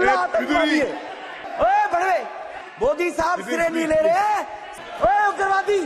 बड़ा आतंकवादी है। ओए बड़े मोदी साहब सिरे नहीं ले रहे, ओए उग्रवादी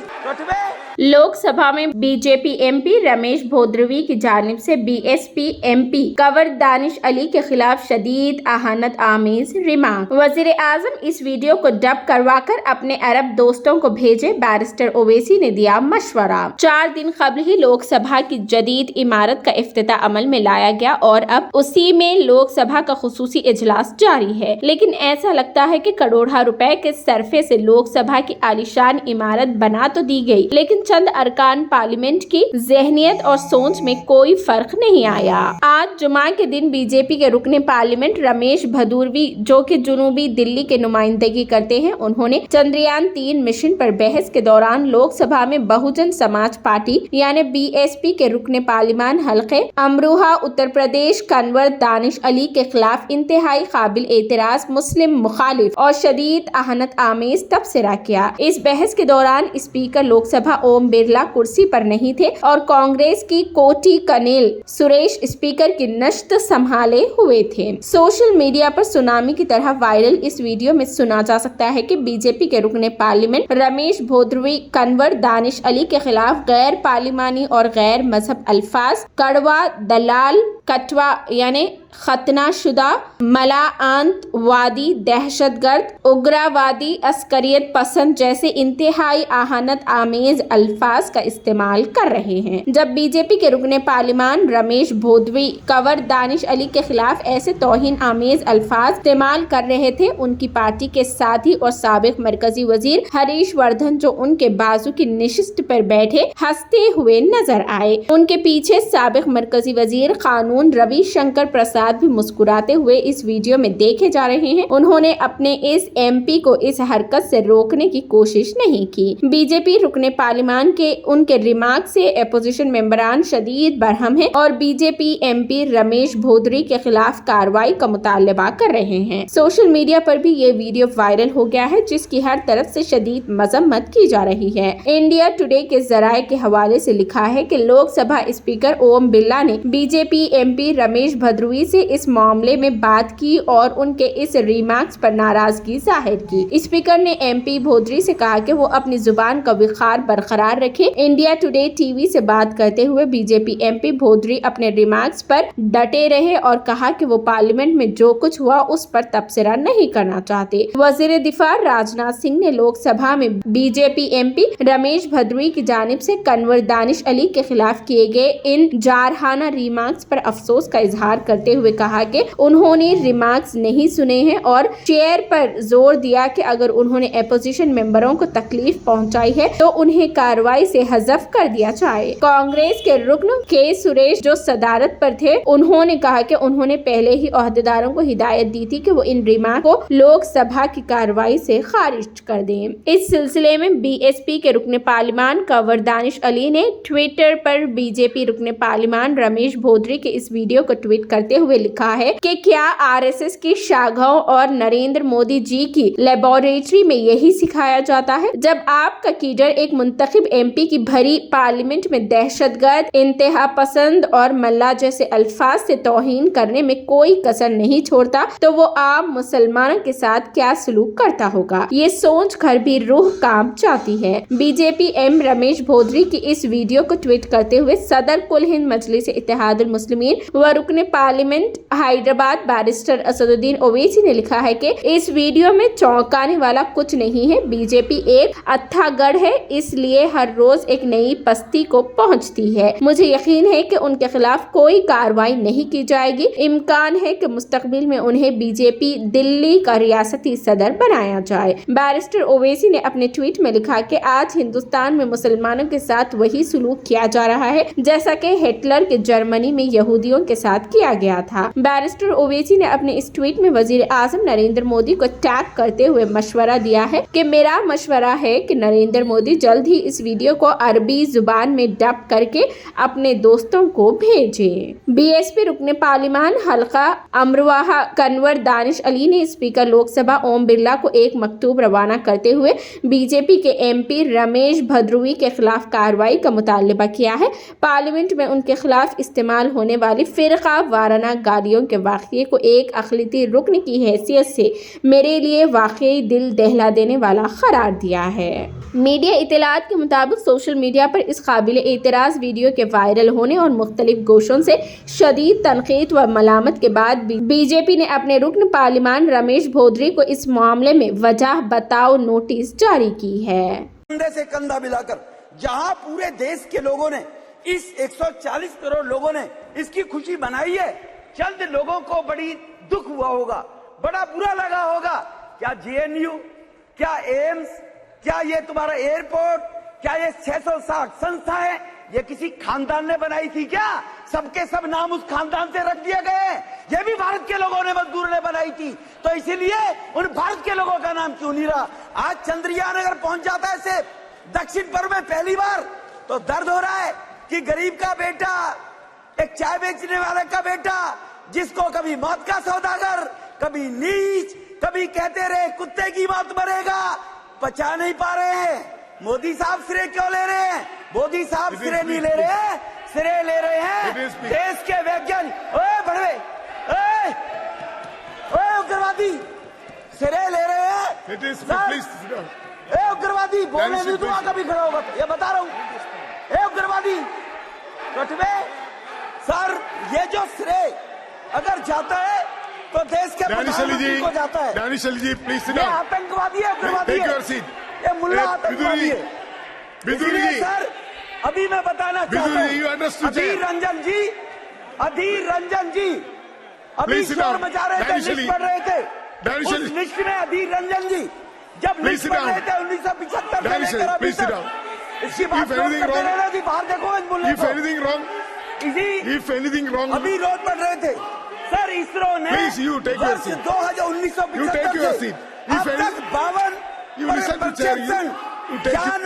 लोकसभा में बीजेपी एमपी रमेश भोद्रवी की जानिब से बीएसपी एमपी कंवर दानिश अली के खिलाफ शदीद अहानत आमीज रिमार्क। वजीर आजम इस वीडियो को डब करवाकर अपने अरब दोस्तों को भेजे, बैरिस्टर ओवैसी ने दिया मशवरा। 4 दिन कबल ही लोकसभा की जदीद इमारत का इफ्तिताह अमल में लाया गया और अब उसी में लोकसभा का खुसूसी इजलास जारी है, लेकिन ऐसा लगता है कि करोड़ों रुपए के सरफे से लोकसभा की आलीशान इमारत बना तो दी गई, लेकिन चंद अरकान पार्लियामेंट की जहनियत और सोच में कोई फर्क नहीं आया। आज जुमा के दिन बीजेपी के रुकने पार्लियामेंट रमेश भदौरवी, जो कि जुनूबी दिल्ली के नुमाइंदगी करते हैं, उन्होंने चंद्रयान 3 मिशन पर बहस के दौरान लोकसभा में बहुजन समाज पार्टी यानी बीएसपी के रुकने पार्लियामान हल्के अमरोहा उत्तर प्रदेश कंवर दानिश अली के खिलाफ इंतहाई काबिल एतराज मुस्लिम मुखालिफ और शदीद अहनत आमेज तबसरा किया। इस बहस के दौरान स्पीकर लोकसभा ओम बिरला कुर्सी पर नहीं थे और कांग्रेस की कोटी कनेल सुरेश स्पीकर की नश्त संभाले हुए थे। सोशल मीडिया पर सुनामी की तरह वायरल इस वीडियो में सुना जा सकता है कि बीजेपी के रुकने पार्लियामेंट रमेश भोद्रवी कंवर दानिश अली के खिलाफ गैर पार्लिमानी और गैर मजहब अल्फाज, कड़वा, दलाल, कटवा यानी खतनाशुदा, मलाआतवादी, दहशतगर्द, उग्रवादी, अस्करियत पसंद जैसे इंतहाई आहानत आमेज अल्फाज का इस्तेमाल कर रहे हैं। जब बीजेपी के रुकने पार्लियामान रमेश भोद्रवी कंवर दानिश अली के खिलाफ ऐसे तौहीन आमेज अल्फाज इस्तेमाल कर रहे थे, उनकी पार्टी के साथी और साबिक मरकजी वजीर हरीश वर्धन, जो उनके बाजू की निशिस्त पर बैठे, हंसते हुए नजर आए। उनके पीछे साबिक मरकजी वजीर कानून रविशंकर प्रसाद भी मुस्कुराते हुए इस वीडियो में देखे जा रहे हैं। उन्होंने अपने इस एमपी को इस हरकत से रोकने की कोशिश नहीं की। बीजेपी रुकने पार्लियामान के उनके रिमार्क से अपोजिशन मेंबरान शदीद बरहम हैं और बीजेपी एमपी रमेश भोद्रवी के खिलाफ कार्रवाई का मुतालबा कर रहे हैं। सोशल मीडिया पर भी ये वीडियो वायरल हो गया है, जिसकी हर तरफ से शदीद मजम्मत की जा रही है। इंडिया टुडे के जराये के हवाले से लिखा है कि लोकसभा स्पीकर ओम बिरला ने बीजेपी एमपी रमेश भोद्रवी से इस मामले में बात की और उनके इस रिमार्क्स पर नाराजगी जाहिर की। स्पीकर ने एमपी भोद्रवी से कहा कि वो अपनी जुबान का विखार बरकरार रखे। इंडिया टुडे टीवी से बात करते हुए बीजेपी एमपी भोद्रवी अपने रिमार्क्स पर डटे रहे और कहा कि वो पार्लियामेंट में जो कुछ हुआ उस पर तबसरा नहीं करना चाहते। वजीर दिफा राजनाथ सिंह ने लोकसभा में बीजेपी एमपी रमेश भोद्रवी की जानिब से कंवर दानिश अली के खिलाफ किए गए इन जारहाना रिमार्क्स पर अफसोस का इजहार करते हुए कहा कि उन्होंने रिमार्क्स नहीं सुने हैं और चेयर पर जोर दिया कि अगर उन्होंने अपोजिशन मेंबरों को तकलीफ पहुंचाई है तो उन्हें कार्रवाई से हज़फ कर दिया जाए। कांग्रेस के रुकन के सुरेश, जो सदारत पर थे, उन्होंने कहा कि उन्होंने पहले ही ओहदेदारों को हिदायत दी थी कि वो इन रिमार्क को लोकसभा की कार्रवाई से खारिज कर दें। इस सिलसिले में बीएसपी के रुकने पार्लियामान कंवर दानिश अली ने ट्विटर पर बीजेपी रुकने पार्लियामान रमेश भोद्रवी के इस वीडियो को ट्वीट करते हुए लिखा है कि क्या आरएसएस की शाखाओं और नरेंद्र मोदी जी की लेबोरेटरी में यही सिखाया जाता है? जब आपका लीडर एक मुंतखब एमपी की भरी पार्लियामेंट में दहशतगर्द, इंतहा पसंद और मल्ला जैसे अल्फाज से तौहीन करने में कोई कसर नहीं छोड़ता, तो वो आम मुसलमानों के साथ क्या सलूक करता होगा? ये सोच कर भी रूह कांप जाती है। बीजेपी एम रमेश भोद्रवी की इस वीडियो को ट्वीट करते हुए सदर कुल हिंद मजलिस इत्तेहादुल मुस्लिमीन व रुकने पार्लियामेंट हैदराबाद बैरिस्टर असदुद्दीन ओवैसी ने लिखा है कि इस वीडियो में चौंकाने वाला कुछ नहीं है। बीजेपी एक अथाह गढ़ है, इसलिए हर रोज एक नई पस्ती को पहुंचती है। मुझे यकीन है कि उनके खिलाफ कोई कार्रवाई नहीं की जाएगी। इम्कान है कि मुस्तकबिल में उन्हें बीजेपी दिल्ली का रियासती सदर बनाया जाए। बैरिस्टर ओवैसी ने अपने ट्वीट में लिखा कि आज हिंदुस्तान में मुसलमानों के साथ वही सलूक किया जा रहा है जैसा कि हिटलर के जर्मनी में यहूदियों के साथ किया गया था। बैरिस्टर ओवैसी ने अपने इस ट्वीट में वजीर आजम नरेंद्र मोदी को टैग करते हुए मशवरा दिया है कि मेरा मशवरा है कि नरेंद्र मोदी जल्द ही इस वीडियो को अरबी जुबान में डब करके अपने दोस्तों को भेजें। बीएसपी रुकने पार्लियामान हल्का अमरोहा कंवर दानिश अली ने स्पीकर लोकसभा ओम बिरला को एक मकतूब रवाना करते हुए बीजेपी के एमपी रमेश भोद्रवी के खिलाफ कार्रवाई का मुतालबा किया है। पार्लियामेंट में उनके खिलाफ इस्तेमाल होने वाली फिरका वाराना खतरनाक गाड़ियों के वाक़ये को एक अक़लीती रुकन की हैसियत से मेरे लिए वाकई दिल दहला देने वाला करार दिया है। मीडिया इत्तलात के मुताबिक सोशल मीडिया पर इस काबिल एतराज़ वीडियो के वायरल होने और मुख्तलिफ गोशों से शदीद तनकीद व मलामत के बाद बीजेपी ने अपने रुकन पार्लिमान रमेश भोदरी को इस मामले में वजह बताओ नोटिस जारी की है। कंधे से कंधा मिलाकर जहां पूरे देश के लोगों ने इस 140 करोड़ लोगों ने इसकी खुशी मनाई है, चंद लोगों को बड़ी दुख हुआ होगा, बड़ा बुरा लगा होगा। क्या जेएनयू, क्या एम्स, क्या ये तुम्हारा एयरपोर्ट, क्या ये 660 संस्था है, ये किसी खानदान ने बनाई थी क्या? सबके सब नाम उस खानदान से रख दिए गए। ये भी भारत के लोगों ने, मजदूर ने बनाई थी, तो इसीलिए उन भारत के लोगों का नाम क्यों नहीं रहा? आज चंद्रयान अगर पहुंच जाता है ऐसे दक्षिण पर्व में पहली बार, तो दर्द हो रहा है कि गरीब का बेटा, एक चाय बेचने वाले का बेटा, जिसको कभी मौत का सौदागर, कभी नीच, कभी कहते रहे कुत्ते की मौत मरेगा, पचा नहीं पा रहे हैं। मोदी साहब श्रेय क्यों ले रहे हैं? मोदी साहब श्रेय नहीं ले रहे हैं, श्रेय ले रहे हैं देश के वैज्ञानिक। ओए भड़वे, ओए उग्रवादी, श्रेय ले रहे हैं। ए उग्रवादी, बोलने नहीं दूंगा कभी खड़ा होगा तो, ये बता रहा हूं। ए उग्रवादी कटवे सर, ये जो श्रेय अगर जाता है तो देश के प्रधानमंत्री को जाता है। दानिश अली जी प्लीज सिट ये डाउन। आतंकवादी है, उग्रवादी है, ये मुल्ला आतंकवादी है। बिदुरी जी, सर अभी मैं बताना चाहता हूँ, अधीर रंजन जी अभी शोर मचा रहे थे, लिस्ट पढ़ रहे थे, उस लिस्ट में अधीर रंजन जी जब लिस्ट पढ़ रहे थे 1975 से लेकर अभी तक, इसकी बात करते रहना थी। बाहर देखो इस मुल्ले को, if anything wrong, अभी रोड पढ़ रहे थे सर। इसरो ने Please, you take your seat. 1975 से अब तक 52 You listen to chair, you take it. जान